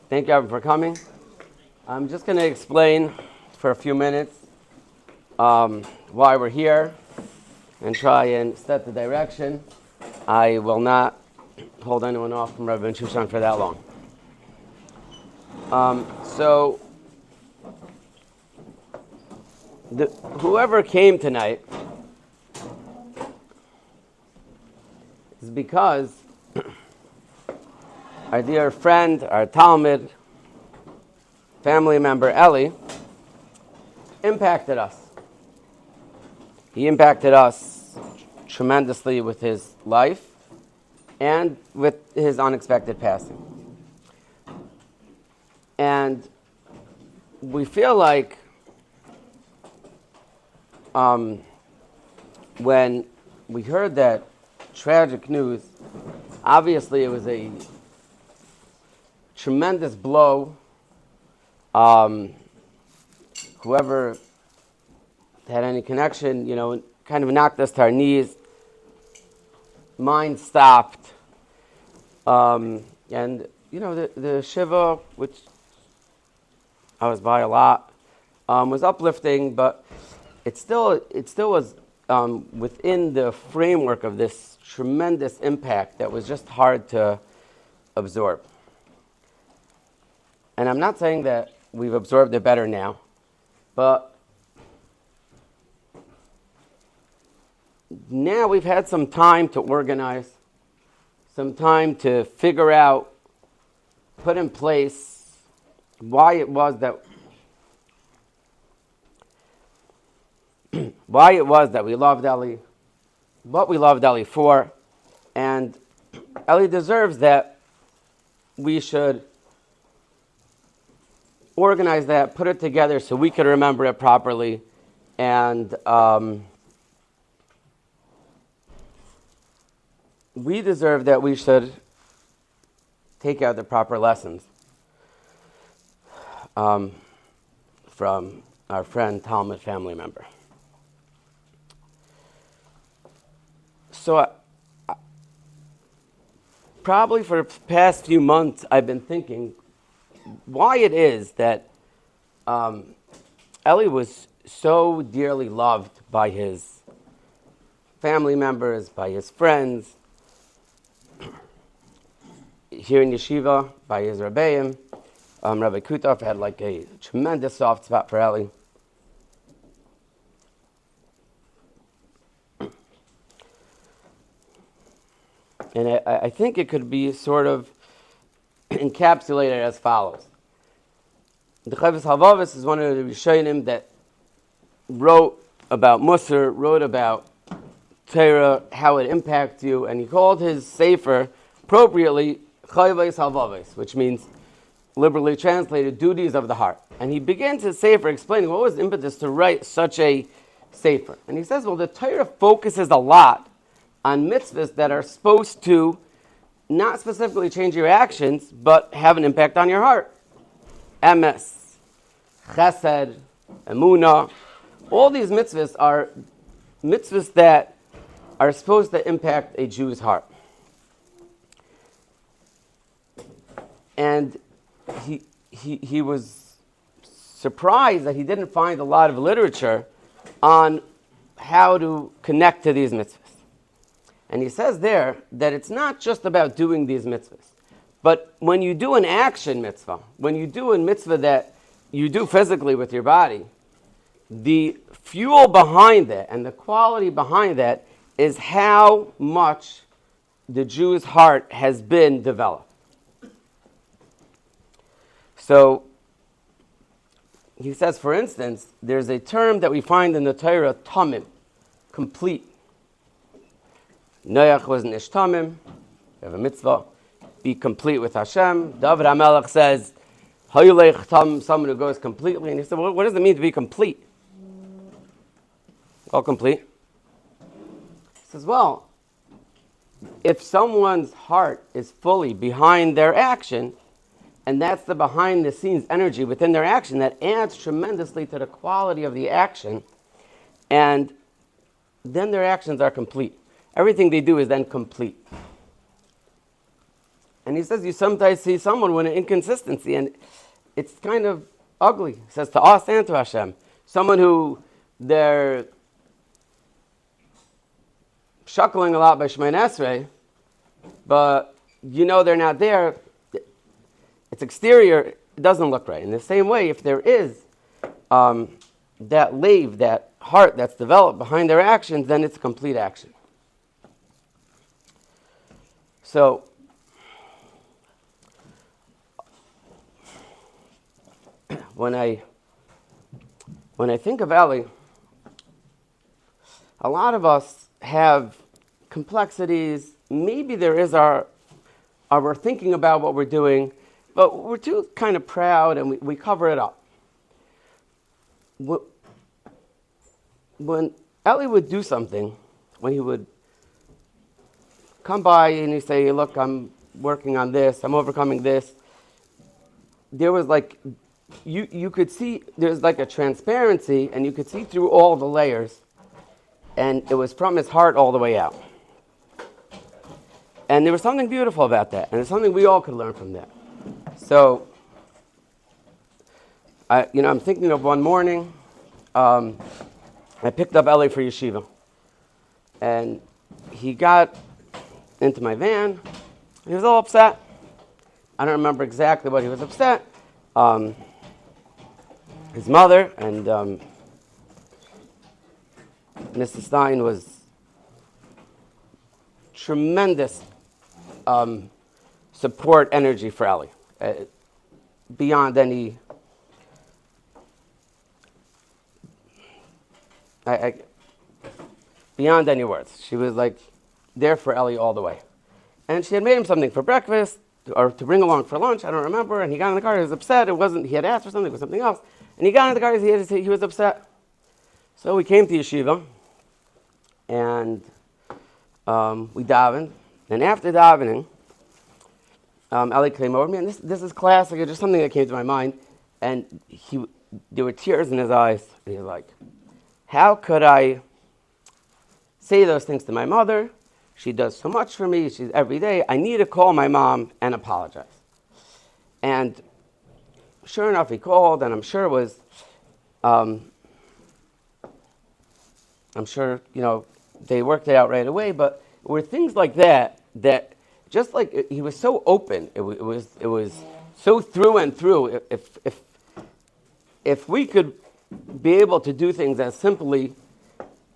Thank you everyone for coming. I'm just going to explain for a few minutes why we're here and try and set the direction. I will not hold anyone off from Rabbi Shushan for that long. Whoever came tonight is because our dear friend, our Talmud, family member Eli impacted us. He impacted us tremendously with his life and with his unexpected passing. And we feel like when we heard that tragic news, obviously it was a tremendous blow. Whoever had any connection, kind of knocked us to our knees. Mind stopped. And, the Shiva, which I was by a lot, was uplifting, but it still was within the framework of this tremendous impact that was just hard to absorb. And I'm not saying that we've absorbed it better now, but now we've had some time to organize, some time to figure out, put in place why it was that we loved Eli, what we loved Eli for, and Eli deserves that we should organize that, put it together so we could remember it properly, and we deserve that we should take out the proper lessons from our friend, Talmud family member. So probably for the past few months, I've been thinking why it is that Eli was so dearly loved by his family members, by his friends, here in yeshiva, by his Rebbeim. Rabbi Kutov had like a tremendous soft spot for Eli. And I think it could be sort of encapsulated as follows. The Chavis Halvavis is one of the Rishonim that wrote about Musar, wrote about Torah, how it impacts you, and he called his sefer appropriately Chavis Halvavis, which means liberally translated duties of the heart. And he begins his sefer explaining what was the impetus to write such a sefer. And he says, well, the Torah focuses a lot on mitzvahs that are supposed to not specifically change your actions, but have an impact on your heart. Emes, Chesed, Emunah. All these mitzvahs are mitzvahs that are supposed to impact a Jew's heart. And he was surprised that he didn't find a lot of literature on how to connect to these mitzvahs. And he says there that it's not just about doing these mitzvahs, but when you do an action mitzvah, when you do a mitzvah that you do physically with your body, the fuel behind that and the quality behind that is how much the Jew's heart has been developed. So he says, for instance, there's a term that we find in the Torah, tamim, complete. Noach was an ishtamim. You have a mitzvah. Be complete with Hashem. David HaMelech says, Hayulech tam, someone who goes completely. And he said, well, what does it mean to be complete? Well, complete. He says, well, if someone's heart is fully behind their action, and that's the behind-the-scenes energy within their action, that adds tremendously to the quality of the action, and then their actions are complete. Everything they do is then complete. And he says you sometimes see someone with an inconsistency, and it's kind of ugly. He says to us and to Hashem. Someone who they're shuckling a lot by Shemoneh Esrei, but they're not there. It's exterior, it doesn't look right. In the same way, if there is that lave, that heart that's developed behind their actions, then it's a complete action. So, when I think of Eli, a lot of us have complexities. Maybe there is we're thinking about what we're doing, but we're too kind of proud and we cover it up. When Eli would do something, when he would come by and he'd say, look, I'm working on this, I'm overcoming this, there was like, you could see, there's like a transparency, and you could see through all the layers, and it was from his heart all the way out. And there was something beautiful about that, and it's something we all could learn from that. So, I'm thinking of one morning, I picked up Eli for yeshiva, and he got into my van. He was all upset. I don't remember exactly what he was upset. His mother and Mrs. Stein was tremendous support energy for Eli, beyond any. Beyond any words. She was like there for Eli all the way. And she had made him something for breakfast or to bring along for lunch, I don't remember, and he got in the car, he was upset. He had asked for something, it was something else. And he got in the car, he was upset. So we came to yeshiva, and we davened. And after davening, Eli came over to me, and this is classic, it's just something that came to my mind. And there were tears in his eyes, and he was like, how could I say those things to my mother? She does so much for me. She's every day. I need to call my mom and apologize. And sure enough, he called, and I'm sure it was, they worked it out right away. But it were things like that just like he was so open. It was so through and through. If we could be able to do things as simply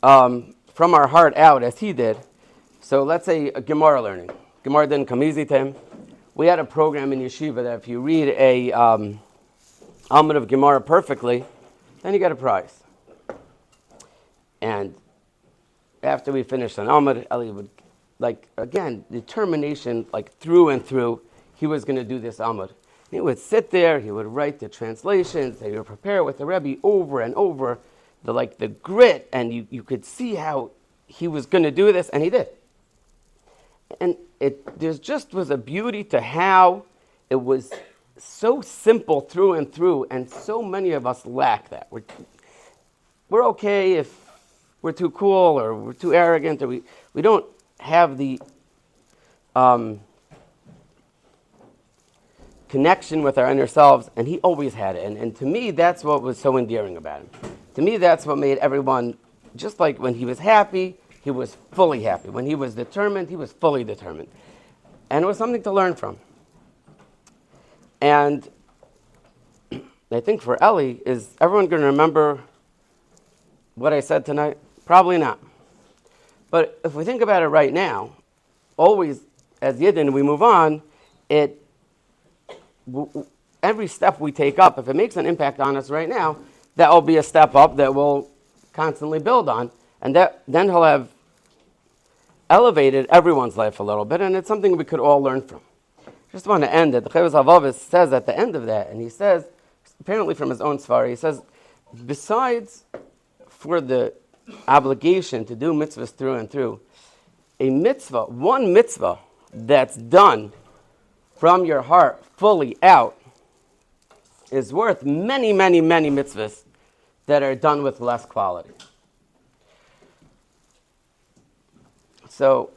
from our heart out as he did. So let's say a Gemara learning. Gemara didn't come easy to him. We had a program in yeshiva that if you read a Amud of Gemara perfectly, then you get a prize. And after we finished an Amud, Eli would, determination, through and through, he was going to do this Amud. He would sit there, he would write the translations, he would prepare with the Rebbe over and over, the grit, and you could see how he was going to do this, and he did. And there just was a beauty to how it was so simple through and through, and so many of us lack that. We're okay if we're too cool, or we're too arrogant, or we don't have the connection with our inner selves, and he always had it. And to me, that's what was so endearing about him. To me, that's what made everyone, just like when he was happy, he was fully happy. When he was determined, he was fully determined. And it was something to learn from. And I think for Eli, is everyone going to remember what I said tonight? Probably not. But if we think about it right now, always, as Yidden, we move on, every step we take up, if it makes an impact on us right now, that will be a step up that we'll constantly build on. And then he'll have elevated everyone's life a little bit, and it's something we could all learn from. Just want to end it. The Chovos HaLevavos says at the end of that, and he says, apparently from his own Sfar, he says, besides for the obligation to do mitzvahs through and through, one mitzvah that's done from your heart fully out is worth many, many, many mitzvahs that are done with less quality. So,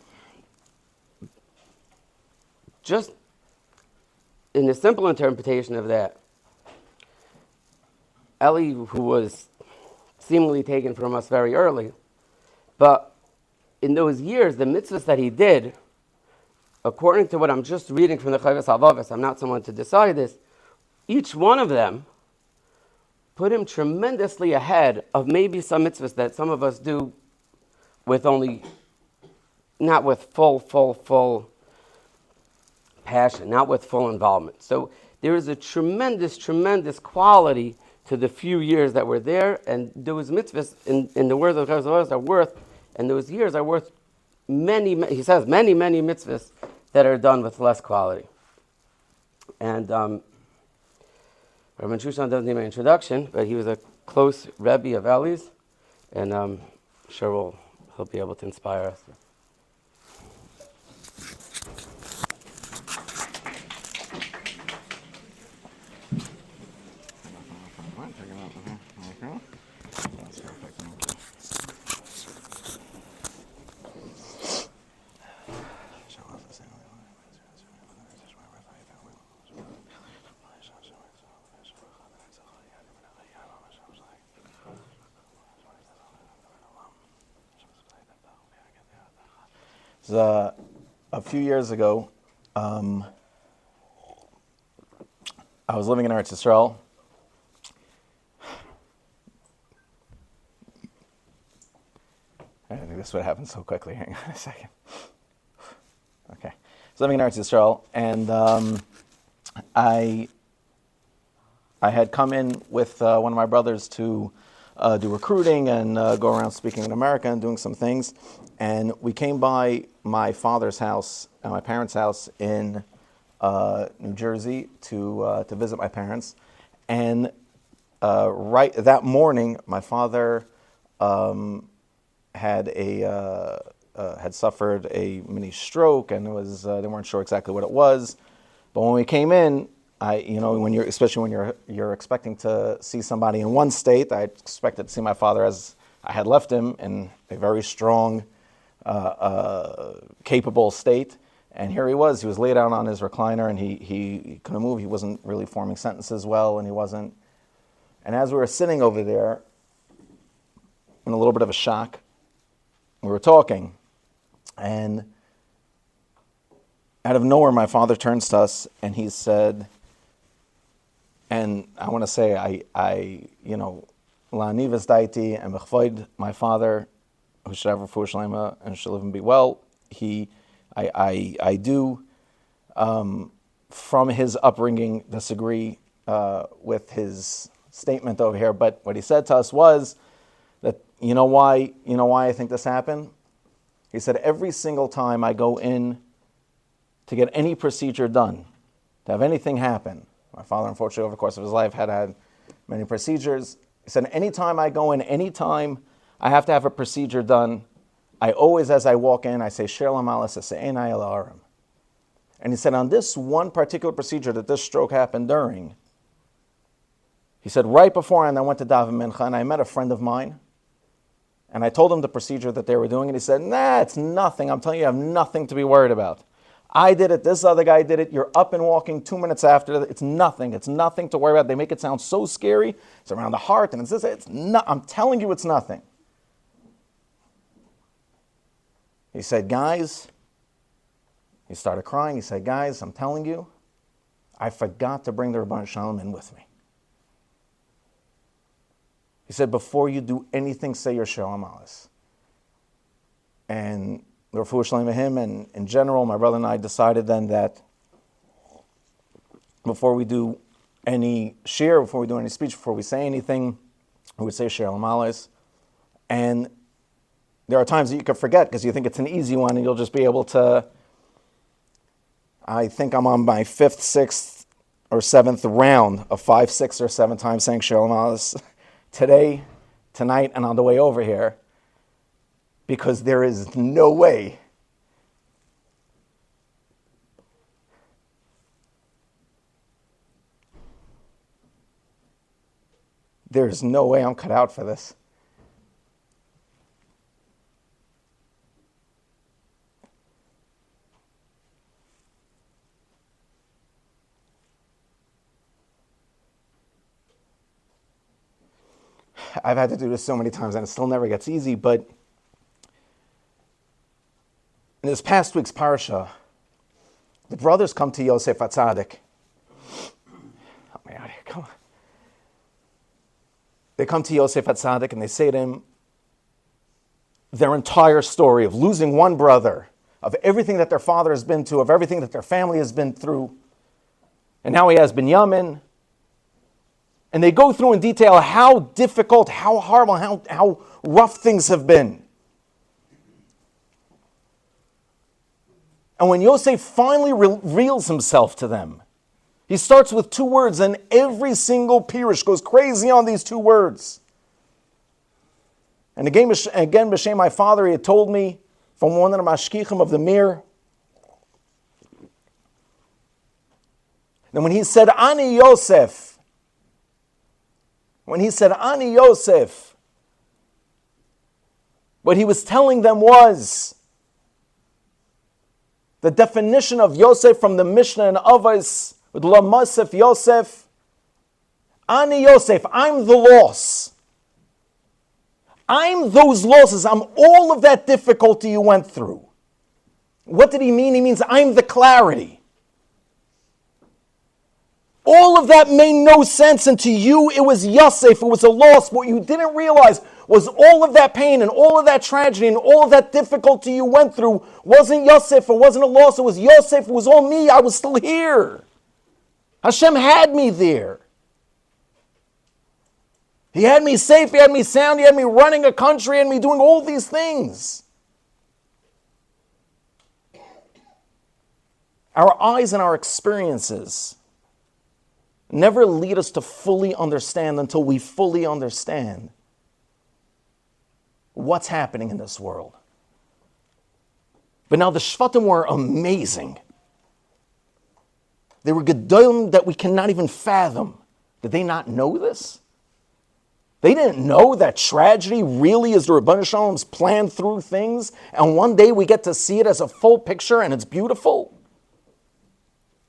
just in the simple interpretation of that, Eli, who was seemingly taken from us very early, but in those years, the mitzvahs that he did, according to what I'm just reading from the Chovos HaLevavos, I'm not someone to decide this, each one of them put him tremendously ahead of maybe some mitzvahs that some of us do with only, not with full passion, not with full involvement. So there is a tremendous quality to the few years that were there, and those mitzvahs, in the words of the Chovos HaLevavos, are worth, and those years are worth he says, many mitzvahs that are done with less quality. And Rabbi Shushan doesn't need my introduction, but he was a close Rebbe of Eli's, and sure he'll be able to inspire us. A few years ago, I was living in Eretz Yisrael. I think this would happen so quickly. Hang on a second. Okay. I was living in Eretz Yisrael, and I had come in with one of my brothers to do recruiting and go around speaking in America and doing some things. And we came by my father's house and my parents' house in New Jersey to visit my parents. And right that morning, my father had suffered a mini stroke, and it was they weren't sure exactly what it was. But when we came in, especially when you're expecting to see somebody in one state, I expected to see my father as I had left him in a very strong, capable state. And here he was laid out on his recliner, and he couldn't move. He wasn't really forming sentences well, and he wasn't. And as we were sitting over there, in a little bit of a shock, we were talking, and out of nowhere, my father turns to us, and he said, and I want to say, La'anivas daiti, and b'chvoid, my father, who should have refuah shlema and should live and be well, I do, from his upbringing, disagree with his statement over here, but what he said to us was that, you know why I think this happened? He said, every single time I go in to get any procedure done, to have anything happen, my father, unfortunately, over the course of his life, had many procedures. He said, anytime I go in, anytime I have to have a procedure done, I always, as I walk in, I say, Shir Lamalas, Se'enai El Ha'arim. And he said, on this one particular procedure that this stroke happened during, he said, right beforehand, I went to Daven Mincha, and I met a friend of mine, and I told him the procedure that they were doing, and he said, nah, it's nothing. I'm telling you, you have nothing to be worried about. I did it, this other guy did it, you're up and walking 2 minutes after, it's nothing to worry about. They make it sound so scary, it's around the heart, and it's this, I'm telling you it's nothing. He said, guys, he started crying, he said, guys, I'm telling you, I forgot to bring the Rabban Shalom in with me. He said, before you do anything, say your Shalom Alas. And the refuah shlema him, and in general, my brother and I decided then that before we do any shiur, before we do any speech, before we say anything, we would say Shalom Alas. And there are times that you could forget because you think it's an easy one and you'll just be able to. I think I'm on my 5th, 6th, or 7th round of 5, 6, or 7 times saying Shalom Alas today, tonight, and on the way over here, because there is no way I'm cut out for this. I've had to do this so many times and it still never gets easy, but in this past week's parsha, the brothers come to Yosef HaTzadik. Help me out here, come on. They come to Yosef HaTzadik and they say to him their entire story of losing one brother, of everything that their father has been to, of everything that their family has been through. And now he has Binyamin. And they go through in detail how difficult, how horrible, how rough things have been. And when Yosef finally reveals himself to them, he starts with 2 words, and every single Pirush goes crazy on these 2 words. And again, B'Shem, my father, he had told me from one of the mashkichim of the Mir. Then when he said, Ani Yosef, what he was telling them was the definition of Yosef from the Mishnah and Avos with La Masef Yosef. Ani Yosef, I'm the loss. I'm those losses. I'm all of that difficulty you went through. What did he mean? He means I'm the clarity. All of that made no sense, and to you it was Yosef, it was a loss. What you didn't realize was all of that pain and all of that tragedy and all of that difficulty you went through wasn't Yosef, it wasn't a loss, it was Yosef, it was all me, I was still here. Hashem had me there. He had me safe, he had me sound, he had me running a country, he had me doing all these things. Our eyes and our experiences never lead us to fully understand until we fully understand what's happening in this world. But now the Shvatim were amazing. They were Gedolim that we cannot even fathom. Did they not know this? They didn't know that tragedy really is the Rebbeinu Shalom's plan through things, and one day we get to see it as a full picture and it's beautiful.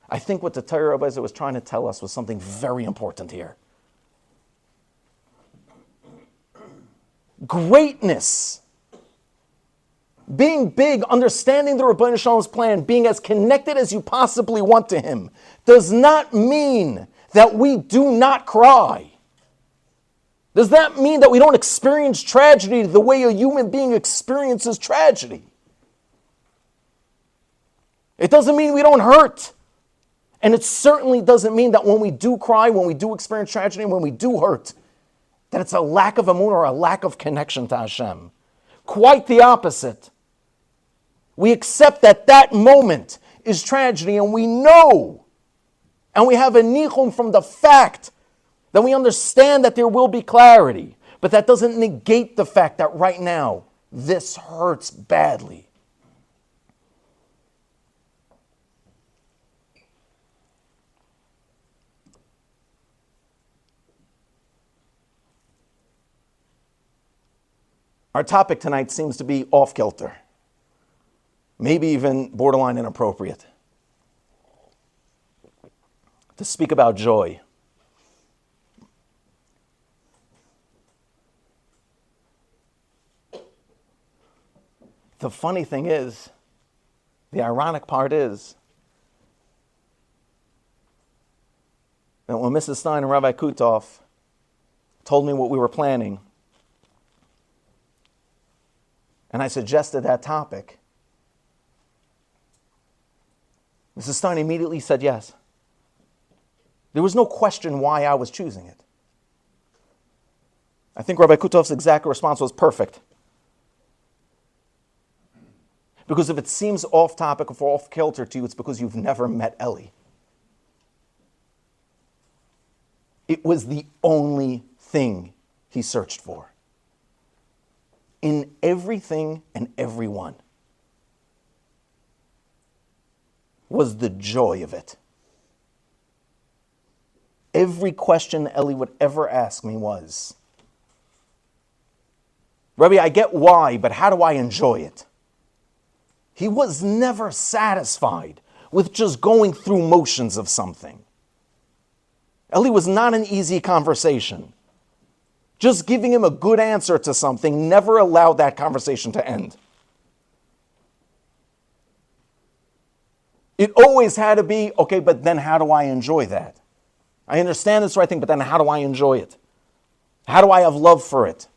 I think what the Torah Rebbe was trying to tell us was something very important here. Greatness, being big, understanding the Rebbeinu Shalom's plan, being as connected as you possibly want to him, does not mean that we do not cry. Does that mean that we don't experience tragedy the way a human being experiences tragedy? It doesn't mean we don't hurt. And it certainly doesn't mean that when we do cry, when we do experience tragedy, when we do hurt, that it's a lack of emunah or a lack of connection to Hashem. Quite the opposite. We accept that that moment is tragedy, and we know, and we have a nichum from the fact that we understand that there will be clarity, but that doesn't negate the fact that right now, this hurts badly. Our topic tonight seems to be off-kilter, maybe even borderline inappropriate. To speak about joy. The funny thing is, the ironic part is, that when Mrs. Stein and Rabbi Kutov told me what we were planning, and I suggested that topic, Mrs. Stein immediately said yes. There was no question why I was choosing it. I think Rabbi Kutov's exact response was perfect. Because if it seems off topic or off kilter to you, it's because you've never met Eli. It was the only thing he searched for. In everything and everyone was the joy of it. Every question Eli would ever ask me was, Rebbe, I get why, but how do I enjoy it? He was never satisfied with just going through motions of something. Eli was not an easy conversation. Just giving him a good answer to something never allowed that conversation to end. It always had to be, okay, but then how do I enjoy that? I understand it's the right thing, but then how do I enjoy it? How do I have love for it?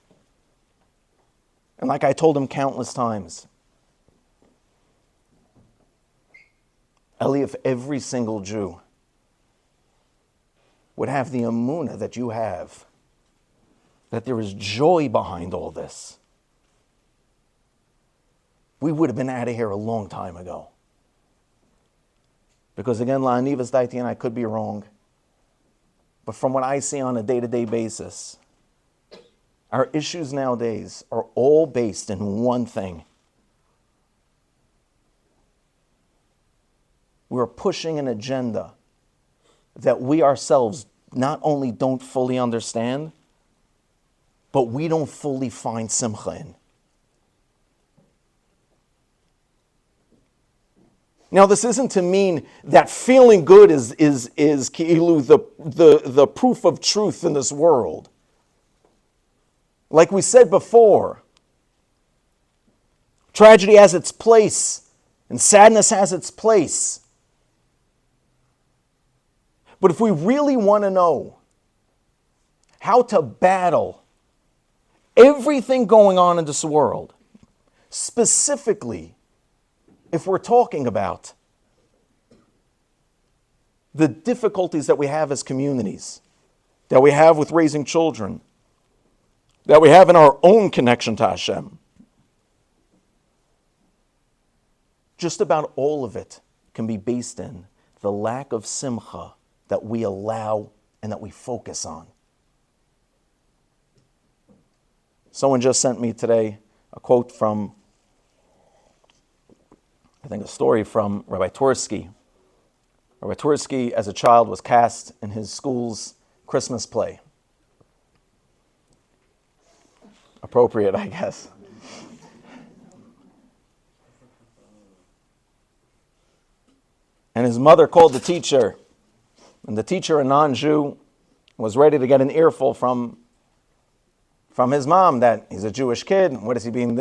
And like I told him countless times, Eli, if every single Jew would have the emunah that you have, that there is joy behind all this, we would have been out of here a long time ago. Because again, la'anivas daiti, and I could be wrong, but from what I see on a day-to-day basis, our issues nowadays are all based in one thing. We're pushing an agenda that we ourselves not only don't fully understand, but we don't fully find simcha in. Now, this isn't to mean that feeling good is ki'ilu the proof of truth in this world. Like we said before, tragedy has its place and sadness has its place. But if we really want to know how to battle everything going on in this world, specifically if we're talking about the difficulties that we have as communities, that we have with raising children, that we have in our own connection to Hashem, just about all of it can be based in the lack of simcha that we allow and that we focus on. Someone just sent me today a quote from, I think a story from Rabbi Tursky. Rabbi Tursky, as a child, was cast in his school's Christmas play. Appropriate, I guess. And his mother called the teacher, and the teacher, a non-Jew, was ready to get an earful from his mom that he's a Jewish kid. What is he being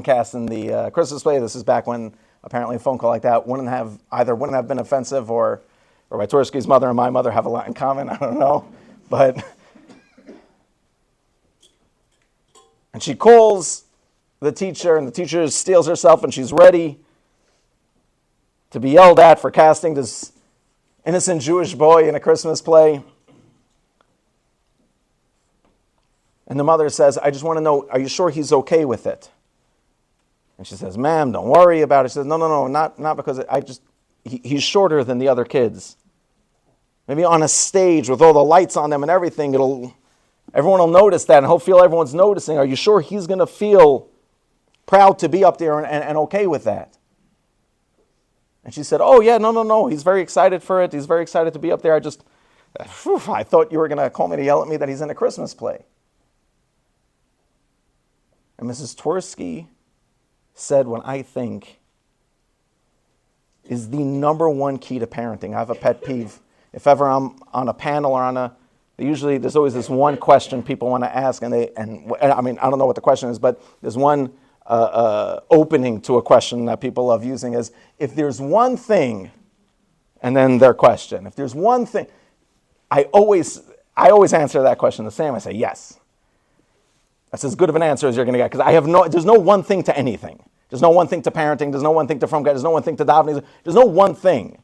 cast in the Christmas play? This is back when apparently a phone call like that wouldn't have been offensive, or Rabbi Tursky's mother and my mother have a lot in common. I don't know, and she calls the teacher, and the teacher steels herself, and she's ready to be yelled at for casting this innocent Jewish boy in a Christmas play. And the mother says, I just want to know, are you sure he's okay with it? And she says, ma'am, don't worry about it. She says, no, not because he's shorter than the other kids. Maybe on a stage with all the lights on them and everything, everyone will notice that, and he'll feel everyone's noticing. Are you sure he's going to feel proud to be up there and okay with that? And she said, oh yeah, no, he's very excited for it. He's very excited to be up there. I thought you were going to call me to yell at me that he's in a Christmas play. And Mrs. Tversky said what I think is the number one key to parenting. I have a pet peeve. If ever I'm on a panel or there's always this one question people want to ask, and I don't know what the question is, but there's one opening to a question that people love using is, if there's one thing, and then their question. If there's one thing, I always answer that question the same. I say yes. That's as good of an answer as you're going to get, because there's no one thing to anything. There's no one thing to parenting. There's no one thing to from God. There's no one thing to davening. There's no one thing.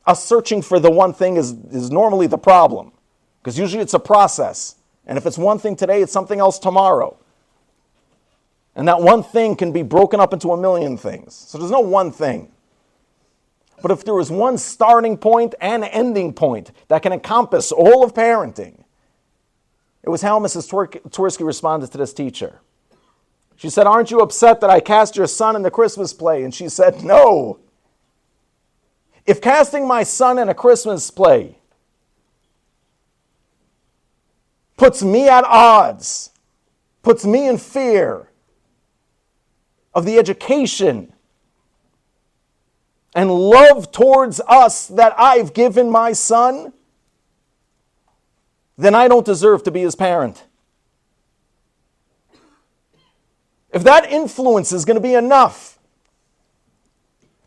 Us searching for the one thing is normally the problem, because usually it's a process. And if it's one thing today, it's something else tomorrow. And that one thing can be broken up into a million things. So there's no one thing. But if there was one starting point and ending point that can encompass all of parenting, it was how Mrs. Tversky responded to this teacher. She said, aren't you upset that I cast your son in the Christmas play? And she said, no. If casting my son in a Christmas play puts me at odds, puts me in fear of the education and love towards us that I've given my son, then I don't deserve to be his parent. If that influence is going to be enough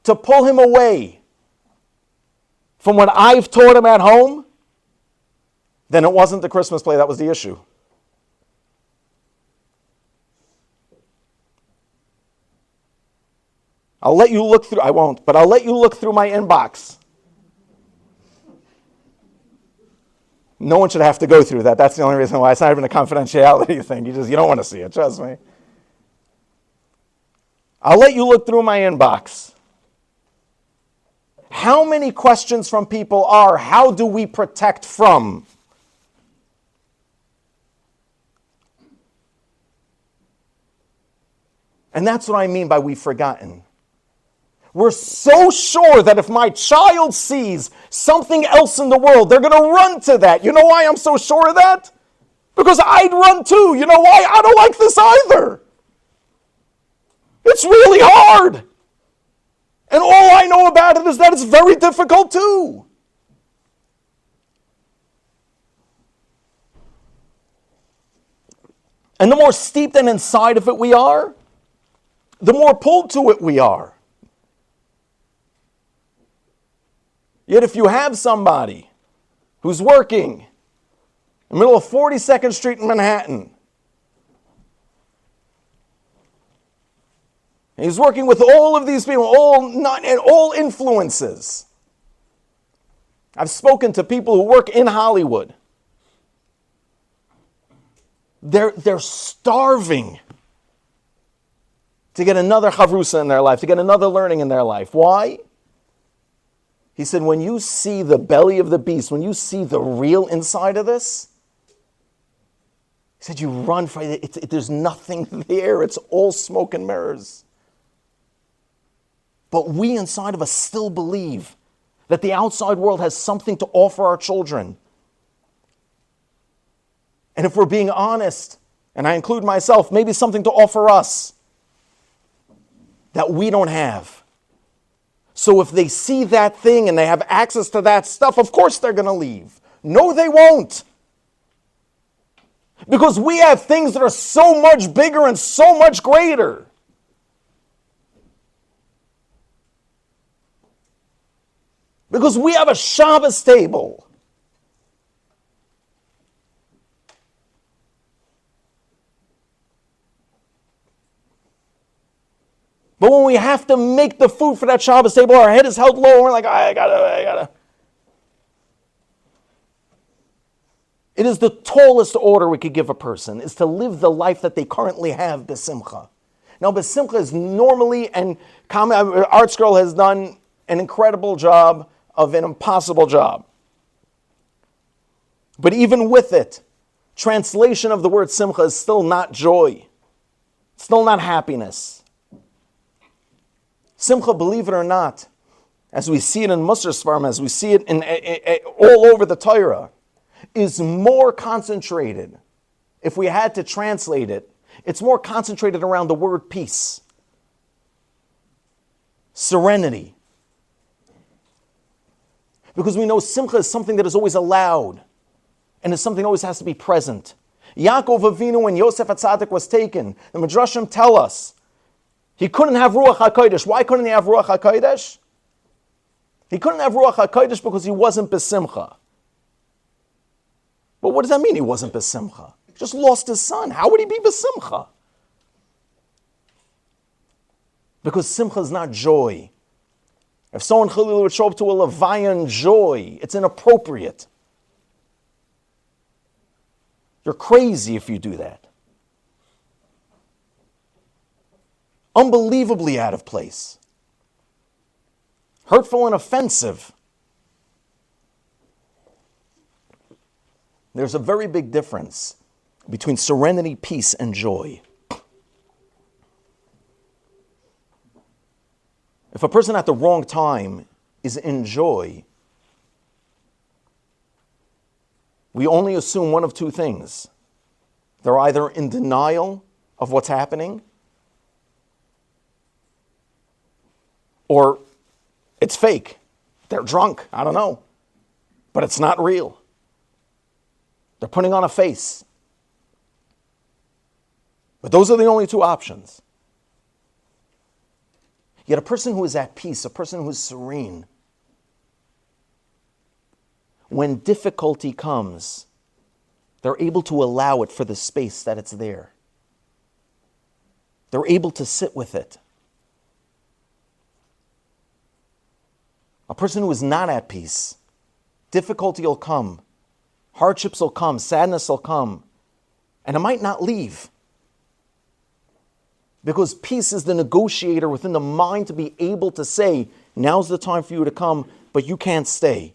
to pull him away from what I've taught him at home, then it wasn't the Christmas play that was the issue. I'll let you look through, I won't, but I'll let you look through my inbox. No one should have to go through that. That's the only reason why. It's not even a confidentiality thing. You don't want to see it, trust me. I'll let you look through my inbox. How many questions from people are, how do we protect from? And that's what I mean by we've forgotten. We're so sure that if my child sees something else in the world, they're going to run to that. You know why I'm so sure of that? Because I'd run too. You know why? I don't like this either. It's really hard. And all I know about it is that it's very difficult too. And the more steeped and inside of it we are, the more pulled to it we are. Yet if you have somebody who's working in the middle of 42nd Street in Manhattan, and he's working with all of these people, all influences. I've spoken to people who work in Hollywood. They're starving to get another chavrusa in their life, to get another learning in their life. Why? He said, when you see the belly of the beast, when you see the real inside of this, he said, you run for it. There's nothing there. It's all smoke and mirrors. But we inside of us still believe that the outside world has something to offer our children. And if we're being honest, and I include myself, maybe something to offer us that we don't have. So if they see that thing and they have access to that stuff, of course they're going to leave. No, they won't. Because we have things that are so much bigger and so much greater. Because we have a Shabbos table. But when we have to make the food for that Shabbos table, our head is held low and we're like, I gotta. It is the tallest order we could give a person, is to live the life that they currently have, besimcha. Now, besimcha is normally, and Arts Girl has done an incredible job of an impossible job. But even with it, translation of the word simcha is still not joy. Still not happiness. Simcha, believe it or not, as we see it in Musar Sfarim, as we see it in all over the Torah, is more concentrated. If we had to translate it, it's more concentrated around the word peace, serenity. Because we know simcha is something that is always allowed, and is something that always has to be present. Yaakov Avinu, when Yosef HaTzadik was taken, the Midrashim tell us, he couldn't have Ruach HaKodesh. Why couldn't he have Ruach HaKodesh? He couldn't have Ruach HaKodesh because he wasn't besimcha. But what does that mean, he wasn't besimcha? He just lost his son. How would he be besimcha? Because simcha is not joy. If someone Chalil would show up to a Levian joy, it's inappropriate. You're crazy if you do that. Unbelievably out of place. Hurtful and offensive. There's a very big difference between serenity, peace, and joy. If a person at the wrong time is in joy, we only assume one of two things. They're either in denial of what's happening, or it's fake. They're drunk. I don't know. But it's not real. They're putting on a face. But those are the only two options. Yet a person who is at peace, a person who is serene, when difficulty comes, they're able to allow it for the space that it's there. They're able to sit with it. A person who is not at peace, difficulty will come, hardships will come, sadness will come, and it might not leave. Because peace is the negotiator within the mind to be able to say, now's the time for you to come, but you can't stay.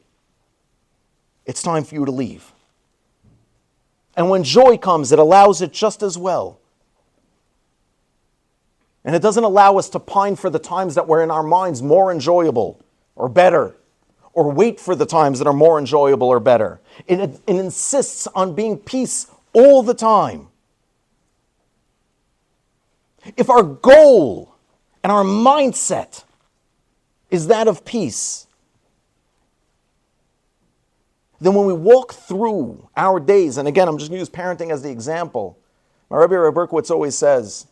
It's time for you to leave. And when joy comes, it allows it just as well. And it doesn't allow us to pine for the times that were in our minds more enjoyable or better, or wait for the times that are more enjoyable or better. It insists on being peace all the time. If our goal and our mindset is that of peace, then when we walk through our days, and again, I'm just going to use parenting as the example. My Rebbe Berkowitz always says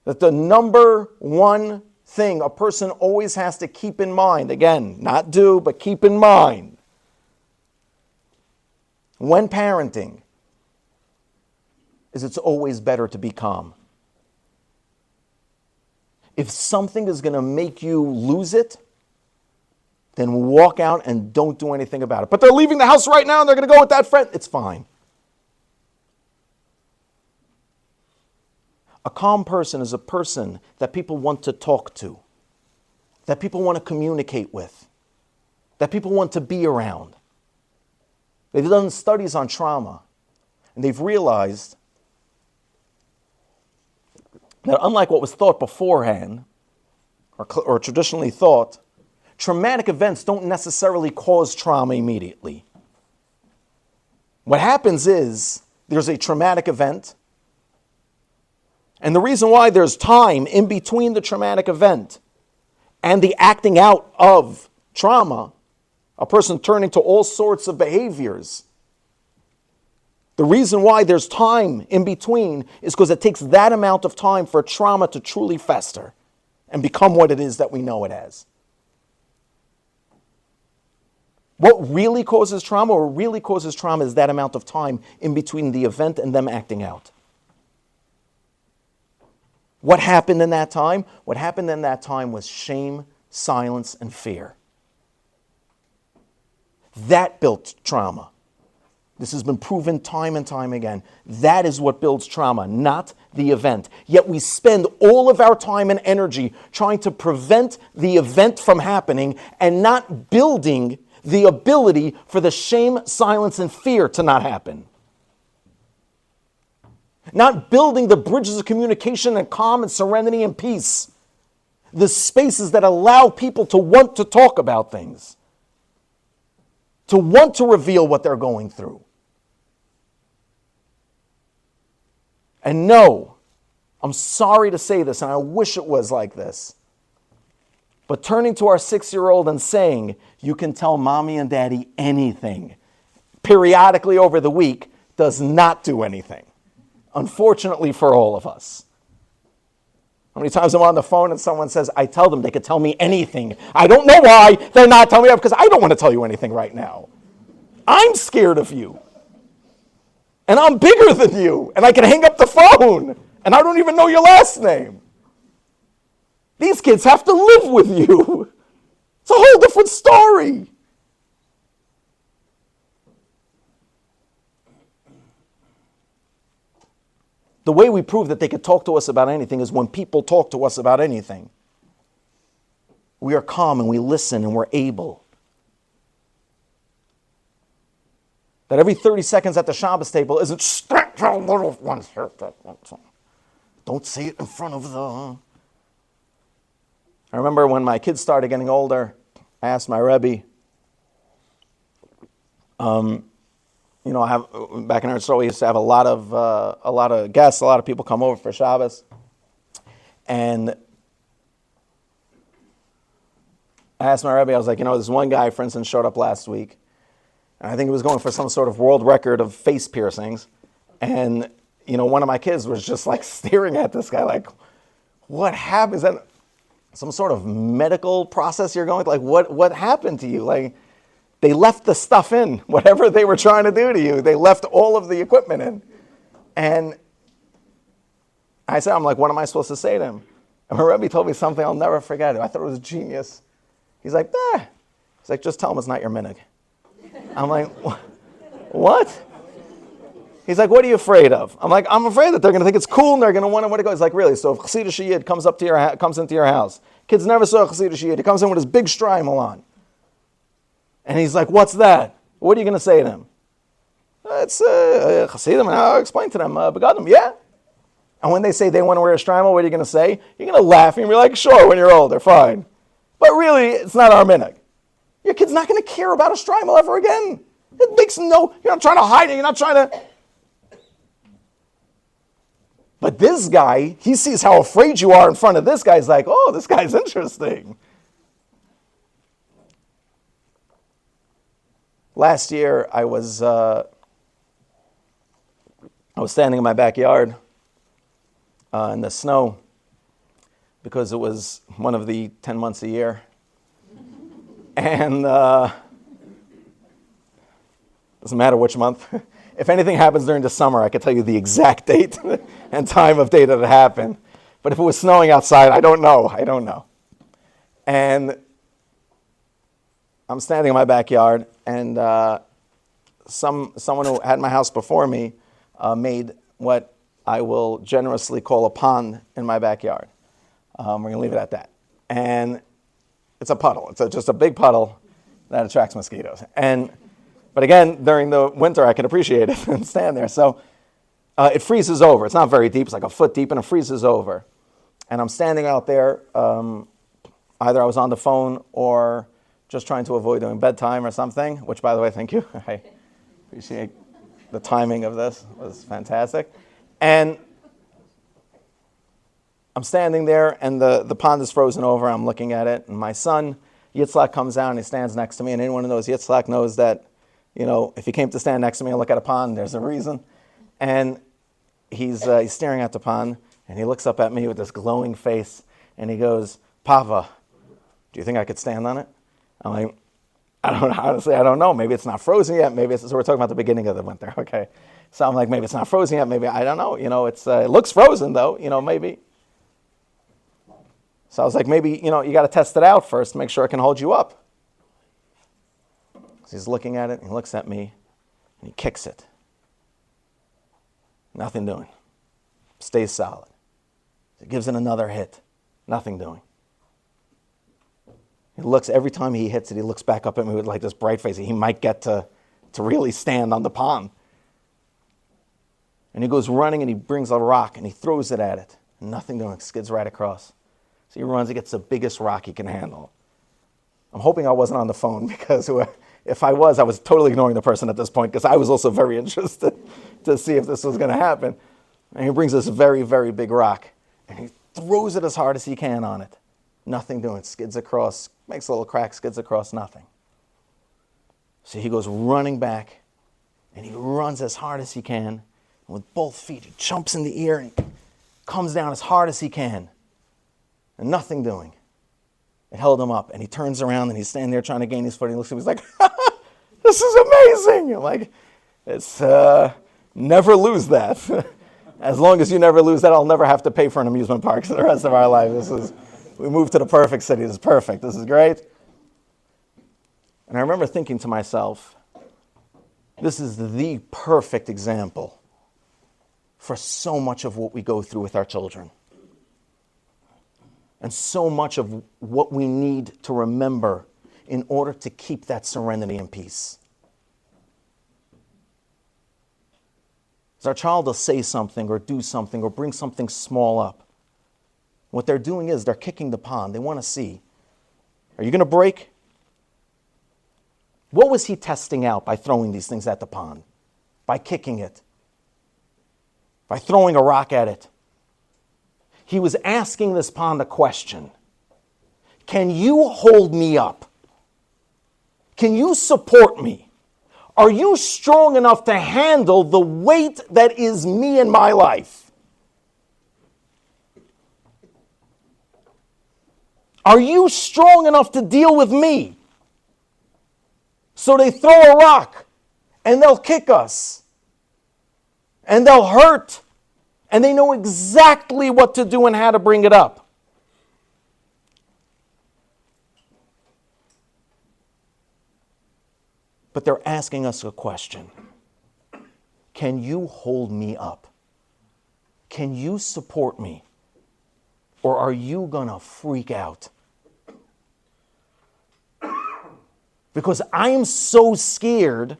that the number one thing a person always has to keep in mind, again, not do, but keep in mind, when parenting, is it's always better to be calm. If something is going to make you lose it, then walk out and don't do anything about it. But they're leaving the house right now and they're going to go with that friend. It's fine. A calm person is a person that people want to talk to, that people want to communicate with, that people want to be around. They've done studies on trauma, and they've realized that unlike what was thought beforehand, or traditionally thought, traumatic events don't necessarily cause trauma immediately. What happens is there's a traumatic event, and the reason why there's time in between the traumatic event and the acting out of trauma, a person turning to all sorts of behaviors, the reason why there's time in between is because it takes that amount of time for trauma to truly fester and become what it is that we know it as. What really causes trauma, or really causes trauma, is that amount of time in between the event and them acting out. What happened in that time? What happened in that time was shame, silence, and fear. That built trauma. This has been proven time and time again. That is what builds trauma, not the event. Yet we spend all of our time and energy trying to prevent the event from happening and not building the ability for the shame, silence, and fear to not happen. Not building the bridges of communication and calm and serenity and peace. The spaces that allow people to want to talk about things. To want to reveal what they're going through. And no, I'm sorry to say this, and I wish it was like this, but turning to our 6-year-old and saying, you can tell mommy and daddy anything, periodically over the week, does not do anything. Unfortunately for all of us. How many times I'm on the phone and someone says, I tell them they could tell me anything. I don't know why they're not telling me that, because I don't want to tell you anything right now. I'm scared of you. And I'm bigger than you. And I can hang up the phone. And I don't even know your last name. These kids have to live with you. It's a whole different story. The way we prove that they could talk to us about anything is when people talk to us about anything. We are calm and we listen and we're able. That every 30 seconds at the Shabbos table isn't, little ones here. Don't say it in front of the... I remember when my kids started getting older, I asked my Rebbe, I have back in Eretz Yisrael, we used to have a lot of guests, a lot of people come over for Shabbos, and I asked my Rebbe, I was like, this one guy, for instance, showed up last week, And I think he was going for some sort of world record of face piercings. And, one of my kids was just like staring at this guy like, what happened? Is that some sort of medical process you're going through? Like, what happened to you? Like, they left the stuff in, whatever they were trying to do to you. They left all of the equipment in. And I said, I'm like, what am I supposed to say to him? And my Rebbe told me something I'll never forget. I thought it was genius. He's like, He's like, just tell him it's not your minhag. I'm like, what? He's like, what are you afraid of? I'm like, I'm afraid that they're going to think it's cool and they're going to want to go. He's like, really? So if Chassidish Yid comes into your house, kids never saw a Chassidish Yid. He comes in with his big shtreimel on. And he's like, what's that? What are you going to say to him? It's Chassidim. And I'll explain to them, begadim, yeah. And when they say they want to wear a shtreimel, what are you going to say? You're going to laugh and be like, sure, when you're older, fine. But really, it's not our minhag. Your kid's not going to care about a shtreimel ever again. It makes you're not trying to hide it. You're not trying to. But this guy, he sees how afraid you are in front of this guy. He's like, oh, this guy's interesting. Last year, I was standing in my backyard in the snow because it was one of the 10 months a year. And doesn't matter which month. If anything happens during the summer, I could tell you the exact date and time of day that it happened. But if it was snowing outside, I don't know. And I'm standing in my backyard, and someone who had my house before me made what I will generously call a pond in my backyard. We're going to leave it at that. And it's a puddle. It's just a big puddle that attracts mosquitoes. But again, during the winter, I can appreciate it and stand there. So it freezes over. It's not very deep. It's like a foot deep, and it freezes over. And I'm standing out there. Either I was on the phone or just trying to avoid doing bedtime or something, which, by the way, thank you. I appreciate the timing of this. It was fantastic. And I'm standing there, and the pond is frozen over. I'm looking at it, and my son, Yitzhak, comes out, and he stands next to me. And anyone who knows Yitzhak knows that, if he came to stand next to me and look at a pond, there's a reason. And he's staring at the pond, and he looks up at me with this glowing face, and he goes, Papa, do you think I could stand on it? I'm like, I don't know. Honestly, I don't know. Maybe it's not frozen yet. So we're talking about the beginning of the winter, okay? So I'm like, maybe it's not frozen yet. Maybe, I don't know. It looks frozen, though, maybe. So I was like, maybe, you got to test it out first to make sure it can hold you up. So he's looking at it, and he looks at me, and he kicks it. Nothing doing. Stays solid. He gives it another hit. Nothing doing. He looks, every time he hits it, he looks back up at me with like this bright face. He might get to really stand on the pond. And he goes running, and he brings a rock, and he throws it at it. And nothing doing. It skids right across. So he runs, he gets the biggest rock he can handle. I'm hoping I wasn't on the phone, because if I was totally ignoring the person at this point, because I was also very interested to see if this was going to happen. And he brings this very, very big rock, and he throws it as hard as he can on it. Nothing doing. Skids across, makes a little crack, skids across, nothing. So he goes running back, and he runs as hard as he can. And with both feet, he jumps in the air and comes down as hard as he can. And nothing doing. It held him up, and he turns around, and he's standing there trying to gain his footing. He looks at me, he's like, this is amazing. I'm like, it's never lose that. As long as you never lose that, I'll never have to pay for an amusement park for the rest of our life. We moved to the perfect city. This is perfect. This is great. And I remember thinking to myself, this is the perfect example for so much of what we go through with our children. And so much of what we need to remember in order to keep that serenity and peace. As our child will say something or do something or bring something small up, what they're doing is they're kicking the pond. They want to see, are you going to break? What was he testing out by throwing these things at the pond? By kicking it? By throwing a rock at it? He was asking this pond a question. Can you hold me up? Can you support me? Are you strong enough to handle the weight that is me and my life? Are you strong enough to deal with me? So they throw a rock and they'll kick us and they'll hurt and they know exactly what to do and how to bring it up. But they're asking us a question. Can you hold me up? Can you support me? Or are you going to freak out? Because I am so scared,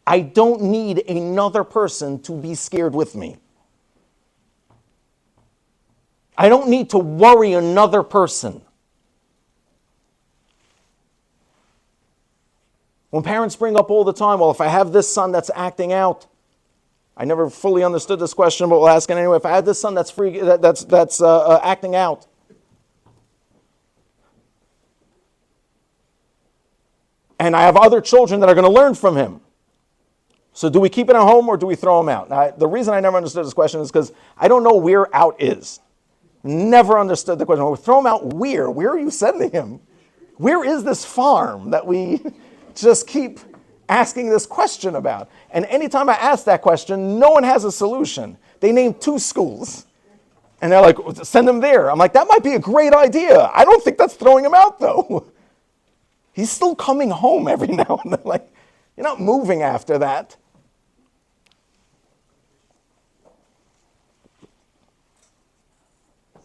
I don't need another person to be scared with me. I don't need to worry another person. When parents bring up all the time, well, if I have this son that's acting out, I never fully understood this question, but we'll ask it anyway. If I had this son that's acting out, and I have other children that are going to learn from him, so do we keep it at home or do we throw him out? Now, the reason I never understood this question is because I don't know where out is. Never understood the question. Well, throw him out where? Where are you sending him? Where is this farm that we just keep asking this question about? And anytime I ask that question, no one has a solution. They name 2 schools. And they're like, send him there. I'm like, that might be a great idea. I don't think that's throwing him out, though. He's still coming home every now and then. Like, you're not moving after that.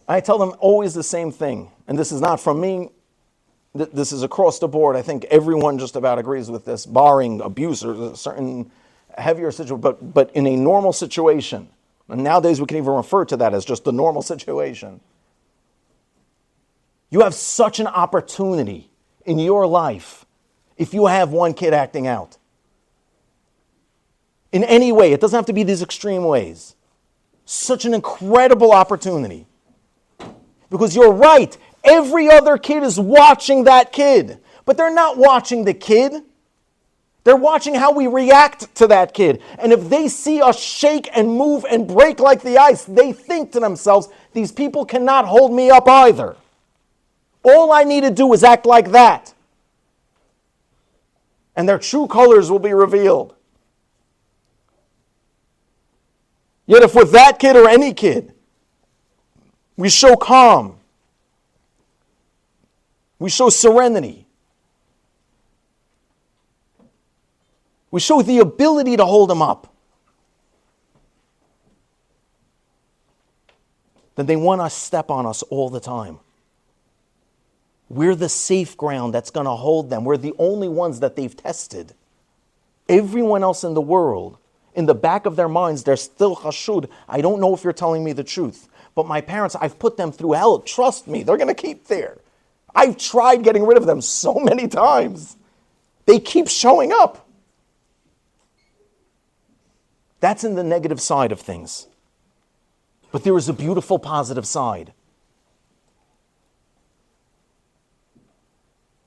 I tell them always the same thing. And this is not from me. This is across the board. I think everyone just about agrees with this, barring abuse or a certain heavier situation. But in a normal situation, and nowadays we can even refer to that as just the normal situation, you have such an opportunity in your life if you have one kid acting out. In any way, it doesn't have to be these extreme ways. Such an incredible opportunity. Because you're right, every other kid is watching that kid. But they're not watching the kid. They're watching how we react to that kid. And if they see us shake and move and break like the ice, they think to themselves, these people cannot hold me up either. All I need to do is act like that. And their true colors will be revealed. Yet if with that kid or any kid, we show calm, we show serenity, we show the ability to hold them up, then they want to step on us all the time. We're the safe ground that's going to hold them. We're the only ones that they've tested. Everyone else in the world, in the back of their minds, they're still chashud. I don't know if you're telling me the truth. But my parents, I've put them through hell. Trust me, they're going to keep there. I've tried getting rid of them so many times. They keep showing up. That's in the negative side of things. But there is a beautiful positive side.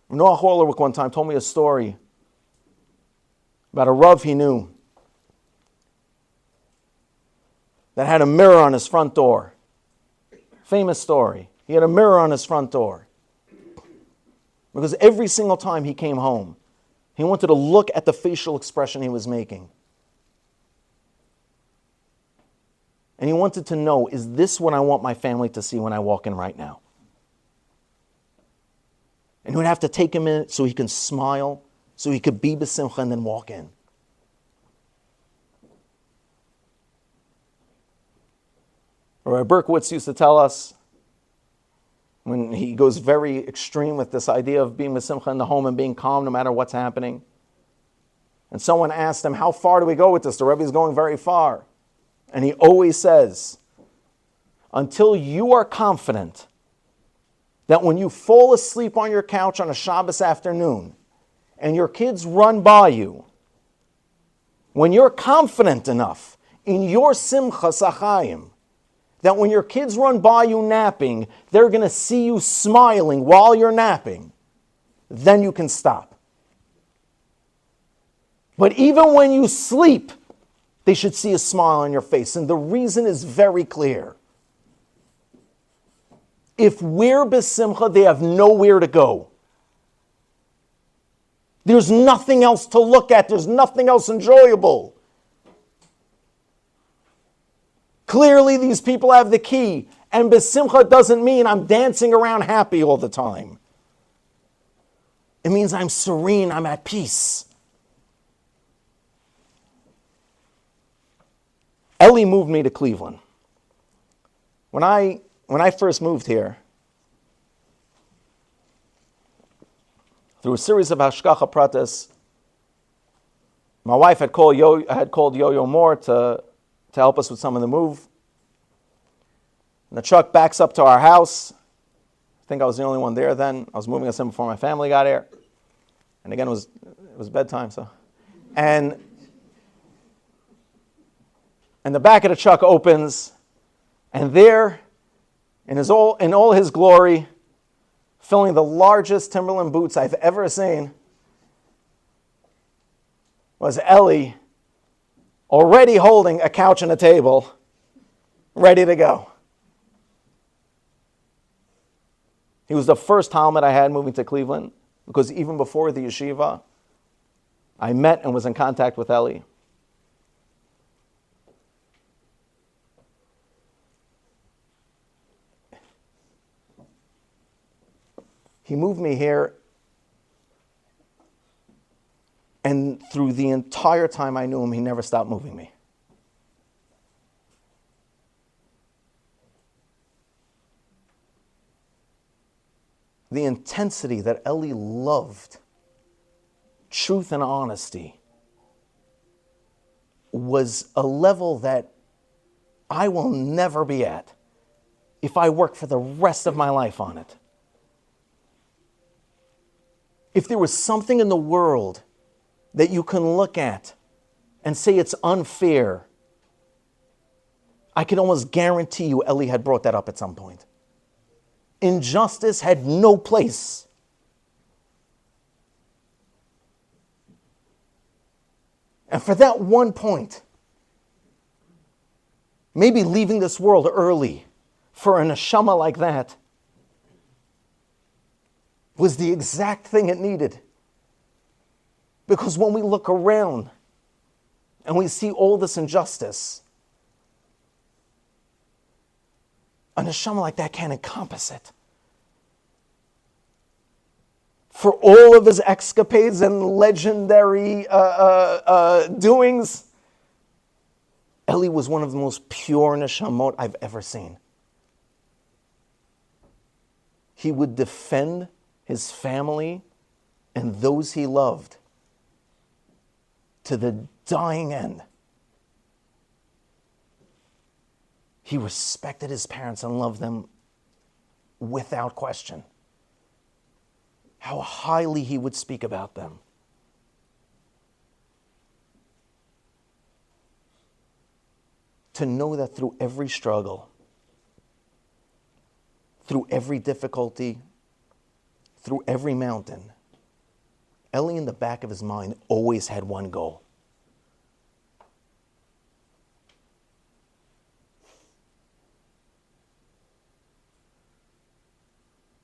Noah Horlerwick one time told me a story about a Rav he knew that had a mirror on his front door. Famous story. He had a mirror on his front door. Because every single time he came home, he wanted to look at the facial expression he was making. And he wanted to know, is this what I want my family to see when I walk in right now? And he would have to take a minute so he can smile, so he could be b'simcha and then walk in. Rabbi Berkowitz used to tell us, when he goes very extreme with this idea of being b'simcha in the home and being calm no matter what's happening. And someone asked him, how far do we go with this? The Rebbe is going very far. And he always says, until you are confident that when you fall asleep on your couch on a Shabbos afternoon and your kids run by you, when you're confident enough in your simchas achayim, that when your kids run by you napping, they're going to see you smiling while you're napping, then you can stop. But even when you sleep, they should see a smile on your face. And the reason is very clear. If we're besimcha, they have nowhere to go. There's nothing else to look at. There's nothing else enjoyable. Clearly, these people have the key. And besimcha doesn't mean I'm dancing around happy all the time. It means I'm serene, I'm at peace. Eli moved me to Cleveland. When I first moved here, through a series of hashgacha pratis, my wife had called Yo-Yo Moore to help us with some of the move. And the truck backs up to our house. I think I was the only one there then. I was moving us in before my family got here. And again, it was bedtime, so. And the back of the truck opens, and there, in all his glory, filling the largest Timberland boots I've ever seen, was Eli, already holding a couch and a table, ready to go. He was the first Talmud I had moving to Cleveland, because even before the yeshiva, I met and was in contact with Eli. He moved me here, and through the entire time I knew him, he never stopped moving me. The intensity that Eli loved truth and honesty was a level that I will never be at if I work for the rest of my life on it. If there was something in the world that you can look at and say it's unfair, I can almost guarantee you Eli had brought that up at some point. Injustice had no place. And for that one point, maybe leaving this world early for a neshama like that was the exact thing it needed. Because when we look around and we see all this injustice, a neshama like that can't encompass it. For all of his escapades and legendary doings, Eli was one of the most pure neshamot I've ever seen. He would defend his family and those he loved to the dying end. He respected his parents and loved them without question. How highly he would speak about them. To know that through every struggle, through every difficulty, through every mountain, Eli in the back of his mind always had one goal.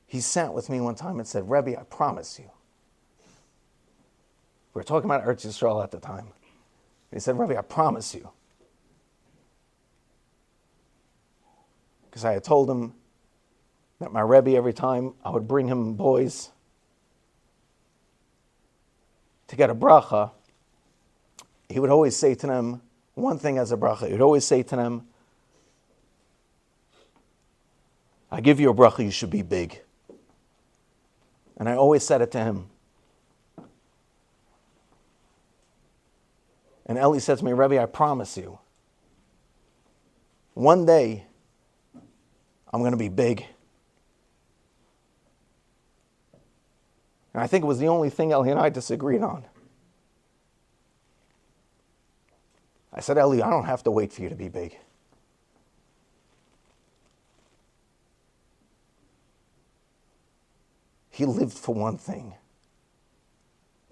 He sat with me one time and said, Rebbe, I promise you. We were talking about Eretz Yisrael at the time. He said, Rebbe, I promise you. Because I had told him that my Rebbe, every time I would bring him boys to get a bracha, he would always say to them one thing as a bracha. He would always say to them, I give you a bracha, you should be big. And I always said it to him. And Eli said to me, Rebbe, I promise you, one day I'm going to be big. And I think it was the only thing Eli and I disagreed on. I said, Eli, I don't have to wait for you to be big. He lived for one thing,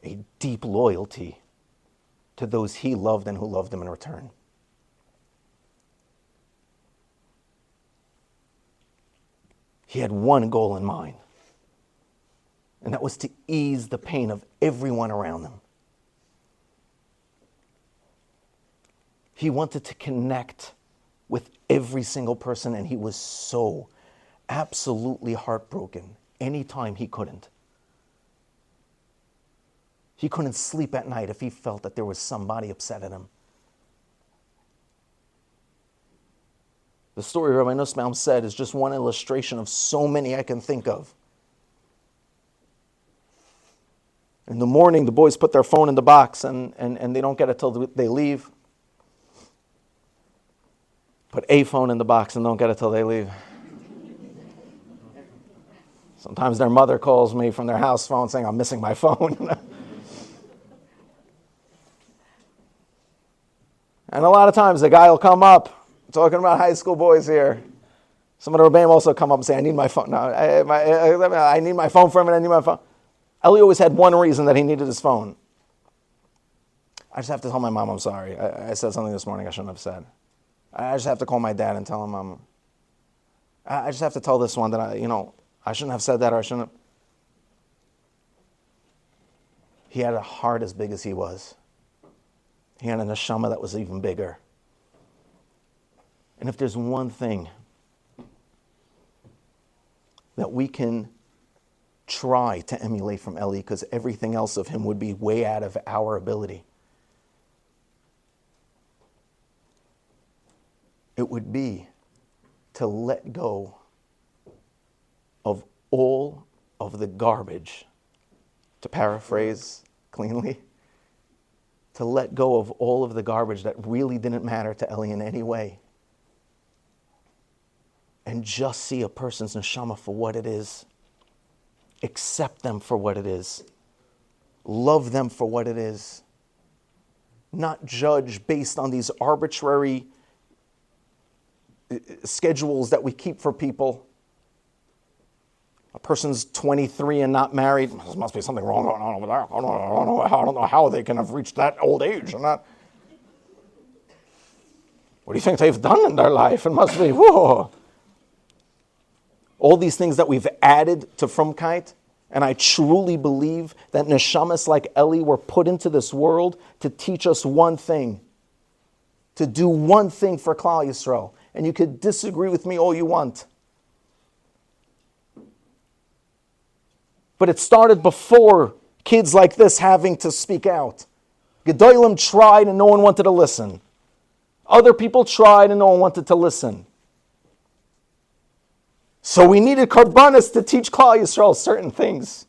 a deep loyalty to those he loved and who loved him in return. He had one goal in mind, and that was to ease the pain of everyone around them. He wanted to connect with every single person, and he was so absolutely heartbroken anytime he couldn't. He couldn't sleep at night if he felt that there was somebody upset at him. The story Rabbi Nussbaum said is just one illustration of so many I can think of. In the morning, the boys put their phone in the box and they don't get it till they leave. Put a phone in the box and don't get it till they leave. Sometimes their mother calls me from their house phone saying, I'm missing my phone. And a lot of times the guy will come up, talking about high school boys here. Some of the Rebbeim also come up and say, I need my phone. No, I need my phone for him and I need my phone. Eli always had one reason that he needed his phone. I just have to tell my mom I'm sorry. I said something this morning I shouldn't have said. I just have to call my dad and tell him I just have to tell this one that I shouldn't have said that, or I shouldn't have. He had a heart as big as he was. He had a neshama that was even bigger. And if there's one thing that we can try to emulate from Eli, because everything else of him would be way out of our ability, it would be to let go of all of the garbage, to paraphrase cleanly, to let go of all of the garbage that really didn't matter to Eli in any way, and just see a person's neshama for what it is. Accept them for what it is. Love them for what it is. Not judge based on these arbitrary schedules that we keep for people. A person's 23 and not married. There must be something wrong going on over there. I don't know how they can have reached that old age. What do you think they've done in their life? It must be, whoa. All these things that we've added to Frumkeit, and I truly believe that neshamas like Eli were put into this world to teach us one thing, to do one thing for Klal Yisrael. And you could disagree with me all you want. But it started before kids like this having to speak out. Gedolim tried and no one wanted to listen. Other people tried and no one wanted to listen. So we needed Karbanis to teach Klal Yisrael certain things.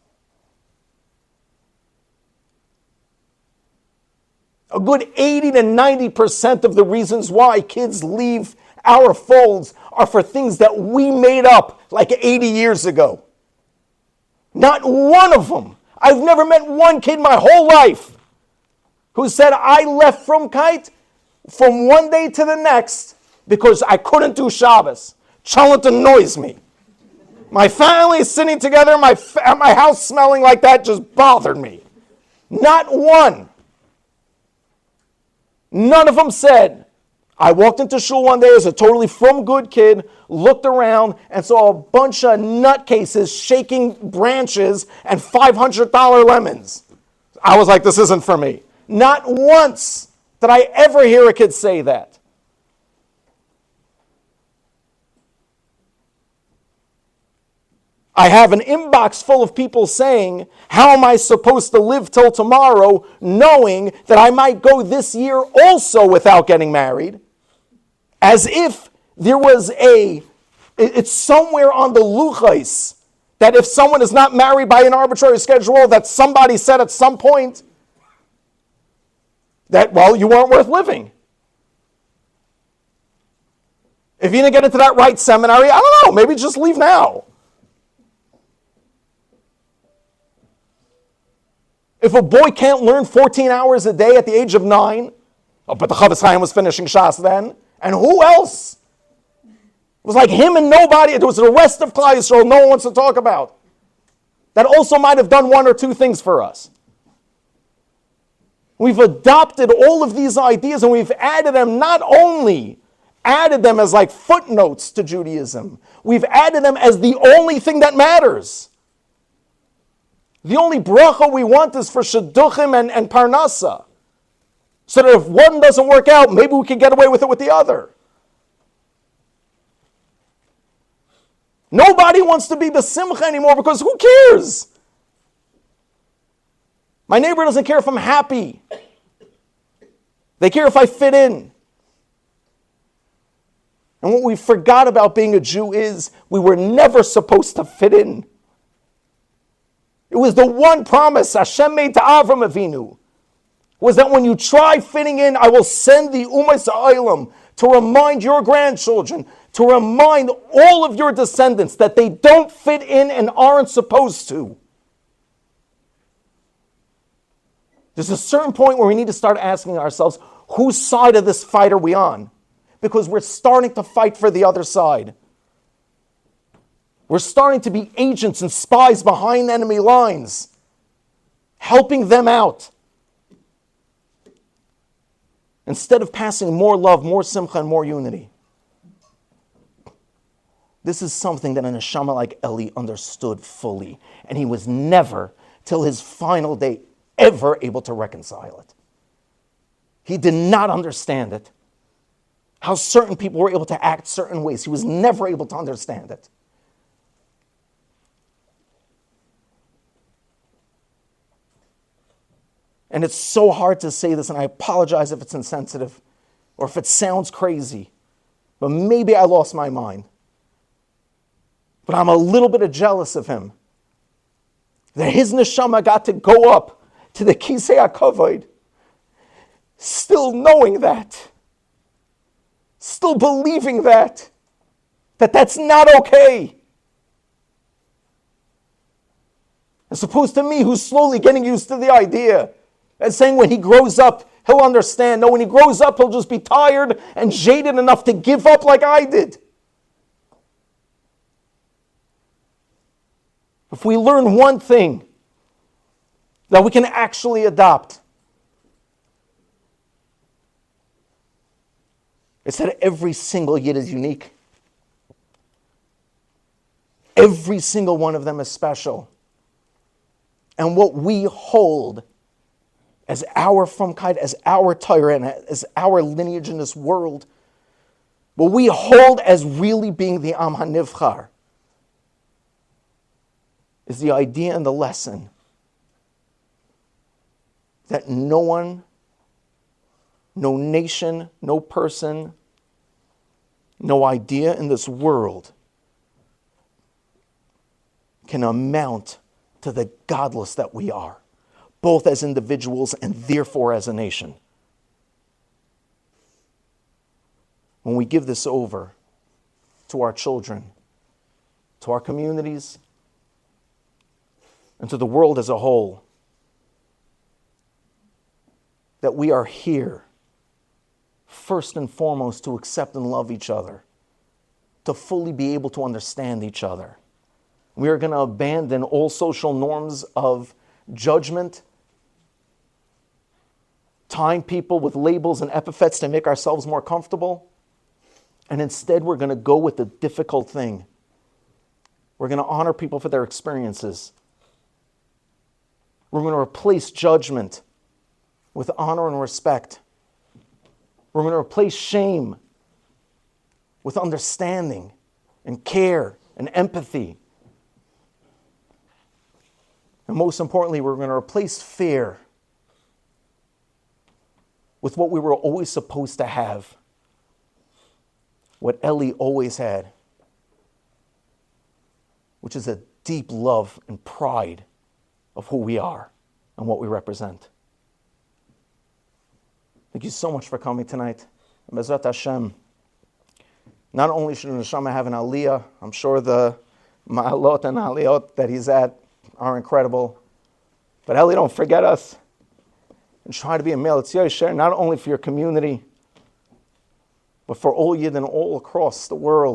A good 80 to 90% of the reasons why kids leave our folds are for things that we made up like 80 years ago. Not one of them. I've never met one kid my whole life who said, I left Frumkeit from one day to the next because I couldn't do Shabbos. Chalent annoys me. My family is sitting together at my house smelling like that just bothered me. Not one. None of them said, I walked into shul one day as a totally from good kid, looked around and saw a bunch of nutcases shaking branches and $500 lemons. I was like, this isn't for me. Not once did I ever hear a kid say that. I have an inbox full of people saying, how am I supposed to live till tomorrow knowing that I might go this year also without getting married? As if there was it's somewhere on the luchais that if someone is not married by an arbitrary schedule, that somebody said at some point that, well, you weren't worth living. If you didn't get into that right seminary, I don't know, maybe just leave now. If a boy can't learn 14 hours a day at the age of 9, but the Chavis Chaim was finishing Shas then, and who else? It was like him and nobody. It was the rest of Klal Yisrael no one wants to talk about. That also might have done one or two things for us. We've adopted all of these ideas and we've added them, not only added them as like footnotes to Judaism, we've added them as the only thing that matters. The only bracha we want is for shidduchim and parnasa. So that if one doesn't work out, maybe we can get away with it with the other. Nobody wants to be besimcha anymore because who cares? My neighbor doesn't care if I'm happy. They care if I fit in. And what we forgot about being a Jew is we were never supposed to fit in. It was the one promise Hashem made to Avram Avinu, was that when you try fitting in, I will send the Umas Ha'olam to remind your grandchildren, to remind all of your descendants that they don't fit in and aren't supposed to. There's a certain point where we need to start asking ourselves, whose side of this fight are we on? Because we're starting to fight for the other side. We're starting to be agents and spies behind enemy lines, helping them out. Instead of passing more love, more simcha, and more unity. This is something that a neshama like Eli understood fully. And he was never, till his final day, ever able to reconcile it. He did not understand it. How certain people were able to act certain ways. He was never able to understand it. And it's so hard to say this, and I apologize if it's insensitive or if it sounds crazy, but maybe I lost my mind. But I'm a little bit jealous of him, that his neshama got to go up to the Kisei HaKavod, still knowing that, still believing that that's not okay. As opposed to me, who's slowly getting used to the idea and saying when he grows up, he'll understand. No, when he grows up, he'll just be tired and jaded enough to give up like I did. If we learn one thing that we can actually adopt, it's that every single Yid is unique. Every single one of them is special. And what we hold as our Frumkeit, as our Torah, and as our lineage in this world, what we hold as really being the Am HaNivchar, is the idea and the lesson that no one, no nation, no person, no idea in this world can amount to the godless that we are, both as individuals and therefore as a nation. When we give this over to our children, to our communities, and to the world as a whole, that we are here first and foremost to accept and love each other, to fully be able to understand each other. We are going to abandon all social norms of judgment, tying people with labels and epithets to make ourselves more comfortable, and instead we're going to go with the difficult thing. We're going to honor people for their experiences. We're going to replace judgment with honor and respect. We're going to replace shame with understanding and care and empathy. And most importantly, we're going to replace fear with what we were always supposed to have, what Eli always had, which is a deep love and pride of who we are and what we represent. Thank you so much for coming tonight. And Bezrat Hashem, not only should Neshama have an aliyah, I'm sure the ma'alot and aliyot that he's at are incredible, but Eli, don't forget us and try to be a Melech Yosher, not only for your community, but for all Yidden all across the world.